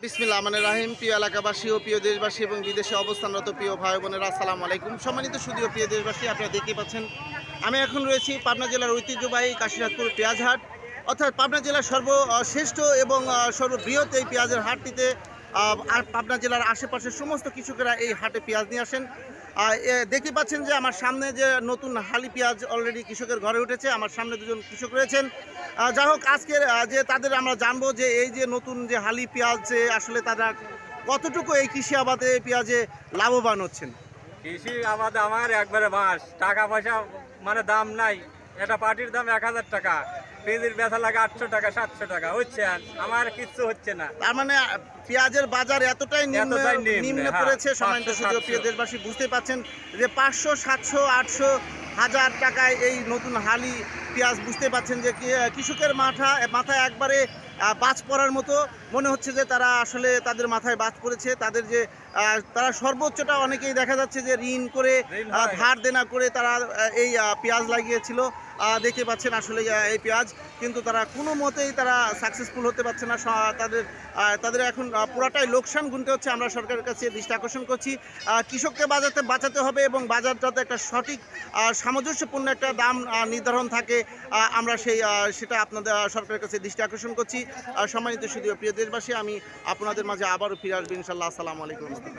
বিসমিল্লাহ মানে রাহিম। প্রিয় এলাকাবাসী ও প্রিয় দেশবাসী এবং বিদেশে অবস্থানরত প্রিয় ভাই বোনেরা, আসসালামু আলাইকুম। সম্মানিত সুধীয় প্রিয় দেশবাসী, আপনারা দেখতে পাচ্ছেন আমি এখন রয়েছি পাবনা জেলার ঐতিহ্যবাহী কাশীনাথপুর পেঁয়াজ হাট, অর্থাৎ পাবনা জেলার সর্বশ্রেষ্ঠ এবং সর্ববৃহৎ এই পেঁয়াজের হাটটিতে আর পাবনা জেলার আশেপাশের সমস্ত কৃষকেরা এই হাটে পেঁয়াজ নিয়ে আসেন। দেখতে পাচ্ছেন যে আমার সামনে যে নতুন হালি পেঁয়াজ অলরেডি কৃষকের ঘরে উঠেছে। আমার সামনে দুজন কৃষক রয়েছেন। যাই হোক, আজকের যে তাদের আমরা জানবো যে এই যে নতুন যে হালি পেঁয়াজ, যে আসলে তারা কতটুকু এই কৃষি আবাদে পেঁয়াজে লাভবান হচ্ছেন। কৃষি আবাদ আমার একবারে বাঁশ, টাকা পয়সা মানে দাম নাই। এটা পাটির দাম 1000 টাকা, পেঁয়াজের বেচা লাগে 800 টাকা 700 টাকা, হচ্ছে আর আমার কিচ্ছু হচ্ছে না। তার মানে পেঁয়াজের বাজার এতটাই নিম্নে পড়েছে। সম্মানিত সুধীয় প্রিয় দেশবাসী, বুঝতে পাচ্ছেন যে 500, 700, 800, 1000 টাকায় এই নতুন হালি পেঁয়াজ। বুঝতে পাচ্ছেন যে কৃষকের মাথায় একবারে বাজ পড়ার মতো মনে হচ্ছে যে তারা আসলে তাদের মাথায় বাজ পড়েছে। তাদের যে তারা সর্বোচ্চটা অনেকেই দেখা যাচ্ছে যে ঋণ করে ধার দেনা করে তারা এই পেঁয়াজ লাগিয়েছিল। দেখতে পাচ্ছেন আসলে এই পেঁয়াজ, কিন্তু তারা কোনো মতেই তারা সাকসেসফুল হতে পারছে না। তাদের এখন পুরাটাই লোকসান গুনতে হচ্ছে। আমরা সরকারের কাছে দৃষ্টি আকর্ষণ করছি, কৃষককে বাঁচাতে হবে এবং বাজার যাতে একটা সঠিক সামঞ্জস্যপূর্ণ একটা দাম নির্ধারণ থাকে, আমরা সেটা আপনাদের সরকারের কাছে দৃষ্টি আকর্ষণ করছি। সম্মানিত সুধীয় প্রিয় দেশবাসী, আমি আপনাদের মাঝে আবারও ফিরে আসবো ইনশাল্লাহ। আসসালামু আলাইকুম।